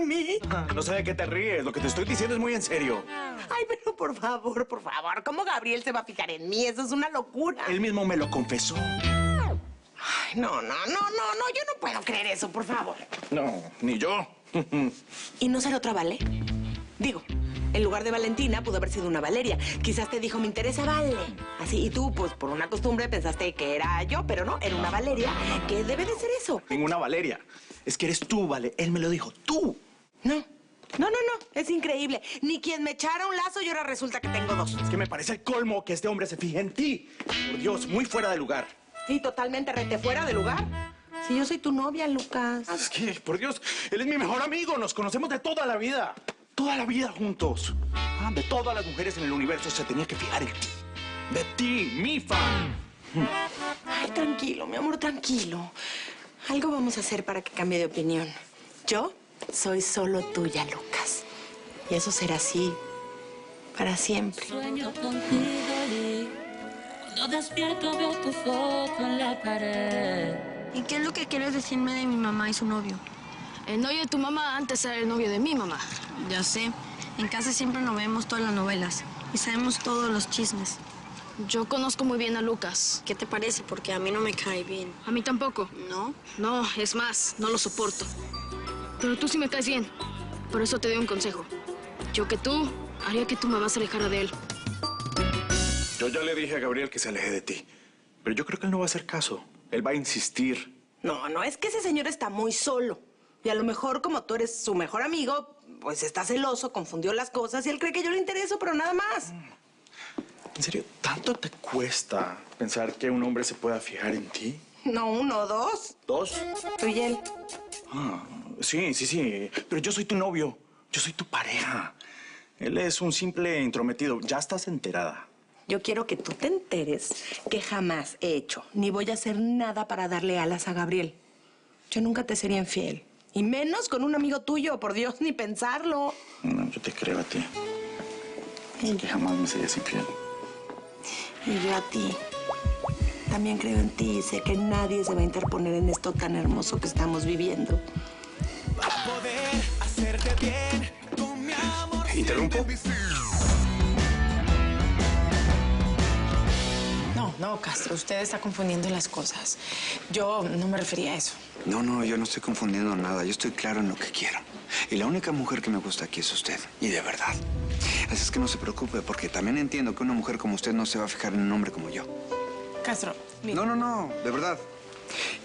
en mí? No sé de qué te ríes. Lo que te estoy diciendo es muy en serio. Ay, pero por favor, ¿cómo Gabriel se va a fijar en mí? Eso es una locura. Él mismo me lo confesó. Ay, no, yo no puedo creer eso, por favor. No, ni yo. ¿Y no será otra Vale? Digo, en lugar de Valentina pudo haber sido una Valeria. Quizás te dijo, me interesa Vale. Así, y tú, pues, por una costumbre pensaste que era yo, pero no, era una Valeria, que debe de ser eso. Ninguna Valeria. Es que eres tú, Vale. Él me lo dijo, tú. No, es increíble. Ni quien me echara un lazo y ahora resulta que tengo dos. Es que me parece el colmo que este hombre se fije en ti. Por Dios, muy fuera de lugar. Sí, totalmente rete fuera de lugar. Si yo soy tu novia, Lucas. Es que, por Dios, él es mi mejor amigo. Nos conocemos de toda la vida. Toda la vida juntos. De todas las mujeres en el universo se tenía que fijar en ti. De ti, mi fan. Ay, tranquilo, mi amor, tranquilo. Algo vamos a hacer para que cambie de opinión. Yo soy solo tuya, Lucas. Y eso será así para siempre. Sueño contigo y cuando despierto veo tu foto en la pared. ¿Y qué es lo que quieres decirme de mi mamá y su novio? El novio de tu mamá antes era el novio de mi mamá. Ya sé. En casa siempre nos vemos todas las novelas y sabemos todos los chismes. Yo conozco muy bien a Lucas. ¿Qué te parece? Porque a mí no me cae bien. A mí tampoco. ¿No? No, es más, no lo soporto. Pero tú sí me caes bien. Por eso te doy un consejo. Yo que tú haría que tu mamá se alejara de él. Yo ya le dije a Gabriel que se aleje de ti. Pero yo creo que él no va a hacer caso. Él va a insistir. No, es que ese señor está muy solo. Y a lo mejor, como tú eres su mejor amigo, pues está celoso, confundió las cosas y él cree que yo le intereso, pero nada más. ¿En serio? ¿Tanto te cuesta pensar que un hombre se pueda fijar en ti? No, uno, dos. ¿Dos? Tú y él. Sí. Pero yo soy tu novio. Yo soy tu pareja. Él es un simple intrometido. Ya estás enterada. Yo quiero que tú te enteres que jamás he hecho ni voy a hacer nada para darle alas a Gabriel. Yo nunca te sería infiel. Y menos con un amigo tuyo, por Dios, ni pensarlo. No, yo te creo a ti. Que jamás me serías infiel. Y yo a ti. También creo en ti y sé que nadie se va a interponer en esto tan hermoso que estamos viviendo. Para poder hacerte bien con mi amor. ¿Interrumpo? No, Castro, usted está confundiendo las cosas. Yo no me refería a eso. No, yo no estoy confundiendo nada. Yo estoy claro en lo que quiero. Y la única mujer que me gusta aquí es usted. Y de verdad. Así es que no se preocupe, porque también entiendo que una mujer como usted no se va a fijar en un hombre como yo. Castro, mira. No, de verdad.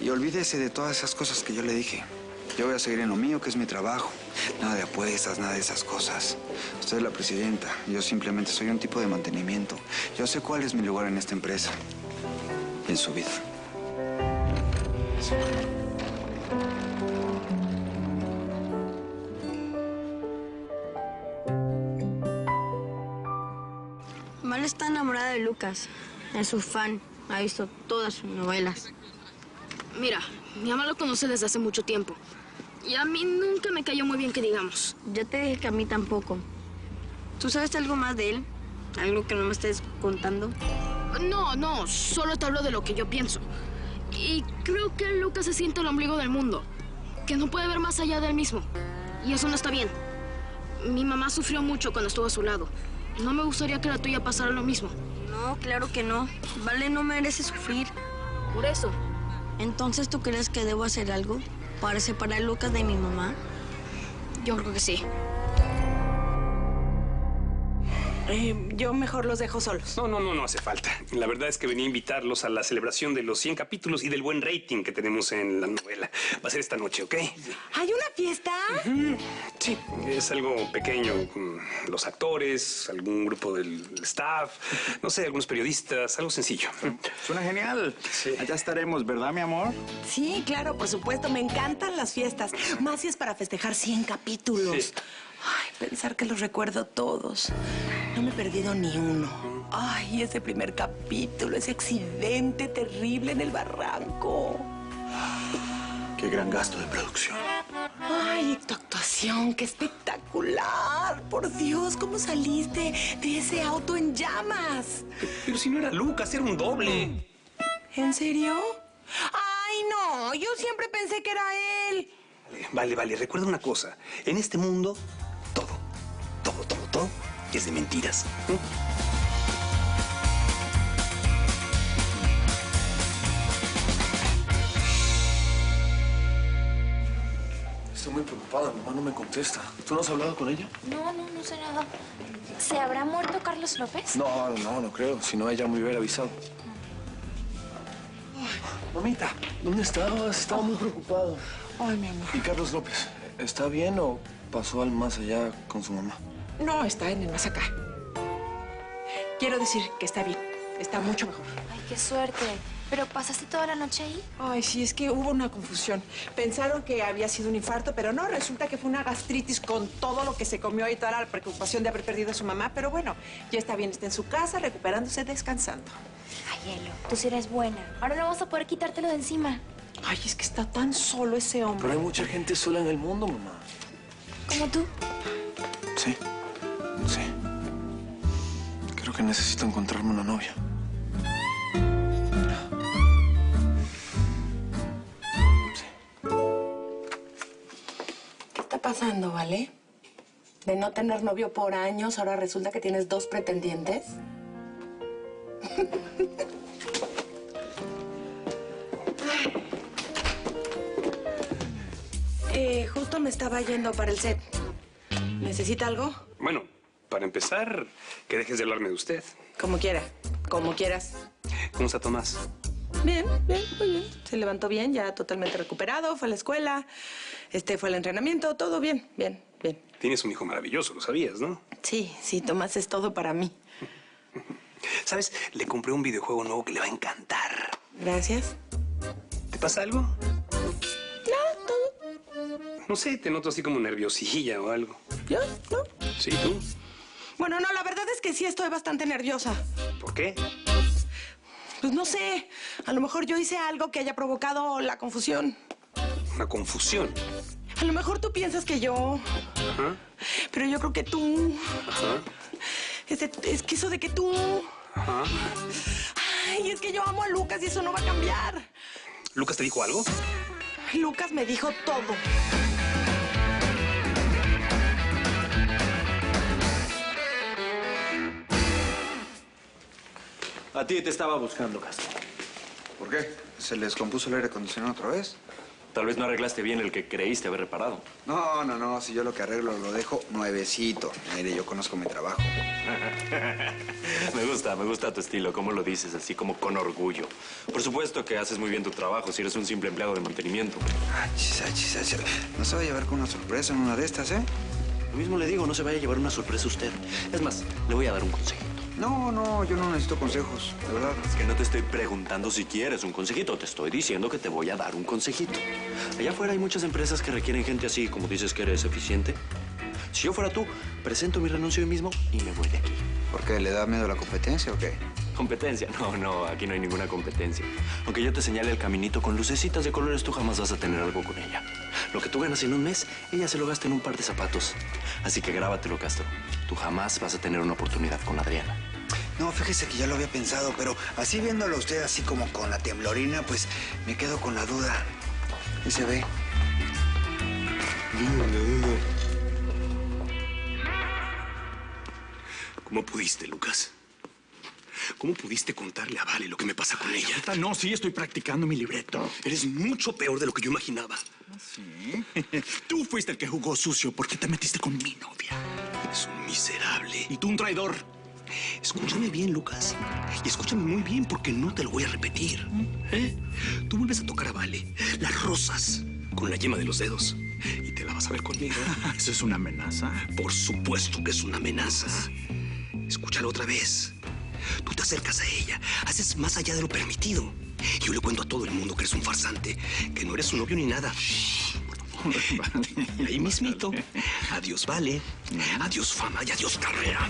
Y olvídese de todas esas cosas que yo le dije. Yo voy a seguir en lo mío, que es mi trabajo. Nada de apuestas, nada de esas cosas. Usted es la presidenta. Yo simplemente soy un tipo de mantenimiento. Yo sé cuál es mi lugar en esta empresa. En su vida. Vale está enamorada de Lucas. Es su fan. Ha visto todas sus novelas. Mira, mi mamá lo conoce desde hace mucho tiempo. Y a mí nunca me cayó muy bien que digamos. Ya te dije que a mí tampoco. ¿Tú sabes algo más de él? ¿Algo que no me estés contando? No, solo te hablo de lo que yo pienso. Y creo que Lucas se siente el ombligo del mundo, que no puede ver más allá de él mismo. Y eso no está bien. Mi mamá sufrió mucho cuando estuvo a su lado. No me gustaría que la tuya pasara lo mismo. No, claro que no. Vale no merece sufrir. Por eso. ¿Entonces tú crees que debo hacer algo para separar a Lucas de mi mamá? Yo creo que sí. Yo mejor los dejo solos. No hace falta. La verdad es que venía a invitarlos a la celebración de los 100 capítulos y del buen rating que tenemos en la novela. Va a ser esta noche, ¿ok? ¿Hay una fiesta? Sí, es algo pequeño. Los actores, algún grupo del staff, no sé, algunos periodistas, algo sencillo. Suena genial. Sí. Allá estaremos, ¿verdad, mi amor? Sí, claro, por supuesto. Me encantan las fiestas. Más si es para festejar 100 capítulos. Sí. Ay, pensar que los recuerdo todos. No me he perdido ni uno. Ay, ese primer capítulo, ese accidente terrible en el barranco. Qué gran gasto de producción. Ay, tu actuación, qué espectacular. Por Dios, ¿cómo saliste de ese auto en llamas? Pero si no era Lucas, era un doble. ¿En serio? Ay, no, yo siempre pensé que era él. Vale. Recuerda una cosa. En este mundo, todo es de mentiras. Estoy muy preocupada, mamá no me contesta. ¿Tú no has hablado con ella? No sé nada. ¿Se habrá muerto Carlos López? No creo. Si no, ella me hubiera avisado. Ay, mamita, ¿dónde estabas? Estaba muy preocupado. Ay, mi amor. ¿Y Carlos López? ¿Está bien o pasó al más allá con su mamá? No, está en el más acá. Quiero decir que está bien. Está mucho mejor. Ay, qué suerte. ¿Pero pasaste toda la noche ahí? Ay, sí, es que hubo una confusión. Pensaron que había sido un infarto, pero no, resulta que fue una gastritis con todo lo que se comió y toda la preocupación de haber perdido a su mamá. Pero bueno, ya está bien, está en su casa, recuperándose, descansando. Ay, Elo, tú sí eres buena. Ahora no vas a poder quitártelo de encima. Ay, es que está tan solo ese hombre. Pero hay mucha gente sola en el mundo, mamá. ¿Como tú? Sí. Creo que necesito encontrarme una novia. ¿Qué está pasando, Vale? De no tener novio por años, ahora resulta que tienes 2 pretendientes. Justo me estaba yendo para el set. ¿Necesita algo? Bueno, para empezar, que dejes de hablarme de usted. Como quiera, como quieras. ¿Cómo está Tomás? Bien, muy bien. Se levantó bien, ya totalmente recuperado, fue a la escuela, fue al entrenamiento, todo bien. Tienes un hijo maravilloso, lo sabías, ¿no? Sí, Tomás es todo para mí. ¿Sabes? Le compré un videojuego nuevo que le va a encantar. Gracias. ¿Te pasa algo? No, todo. No sé, te noto así como nerviosilla o algo. ¿Yo? No. ¿Sí, tú? Bueno, no, la verdad es que sí estoy bastante nerviosa. ¿Por qué? Pues no sé, a lo mejor yo hice algo que haya provocado la confusión. ¿Una confusión? A lo mejor tú piensas que yo... Ajá. Pero yo creo que tú... Ajá. Es que eso de que tú... Ajá. Ay, es que yo amo a Lucas y eso no va a cambiar. ¿Lucas te dijo algo? Lucas me dijo todo. A ti te estaba buscando, Castro. ¿Por qué? ¿Se les compuso el aire acondicionado otra vez? Tal vez no arreglaste bien el que creíste haber reparado. No. Si yo lo que arreglo lo dejo nuevecito. Mire, yo conozco mi trabajo. Me gusta tu estilo, cómo lo dices, así como con orgullo. Por supuesto que haces muy bien tu trabajo, si eres un simple empleado de mantenimiento. Achis. No se va a llevar con una sorpresa en una de estas, ¿eh? Lo mismo le digo, no se vaya a llevar una sorpresa a usted. Es más, le voy a dar un consejito. No, yo no necesito consejos, de verdad. Es que no te estoy preguntando si quieres un consejito, te estoy diciendo que te voy a dar un consejito. Allá afuera hay muchas empresas que requieren gente así, como dices que eres eficiente. Si yo fuera tú, presento mi renuncio hoy mismo y me voy de aquí. ¿Por qué? ¿Le da miedo la competencia o qué? ¿Competencia? No, aquí no hay ninguna competencia. Aunque yo te señale el caminito con lucecitas de colores, tú jamás vas a tener algo con ella. Lo que tú ganas en un mes, ella se lo gasta en un par de zapatos. Así que grábatelo, Castro. Tú jamás vas a tener una oportunidad con Adriana. No, fíjese que ya lo había pensado, pero así viéndolo usted así como con la temblorina, pues me quedo con la duda. ¿Qué se ve? ¿Cómo pudiste, Lucas? ¿Cómo pudiste contarle a Vale lo que me pasa con ella? Ahorita no, sí, estoy practicando mi libreto. Eres mucho peor de lo que yo imaginaba. ¿Sí? Tú fuiste el que jugó sucio porque te metiste con mi novia. Eres un miserable. Y tú un traidor. Escúchame bien, Lucas. Y escúchame muy bien porque no te lo voy a repetir. Tú vuelves a tocar a Vale las rosas con la yema de los dedos y te la vas a ver conmigo. ¿Eso es una amenaza? Por supuesto que es una amenaza. Escúchalo otra vez. Tú te acercas a ella, haces más allá de lo permitido. Y yo le cuento a todo el mundo que eres un farsante, que no eres su novio ni nada. Ahí mismito. Adiós, Vale. Adiós, fama y adiós, carrera.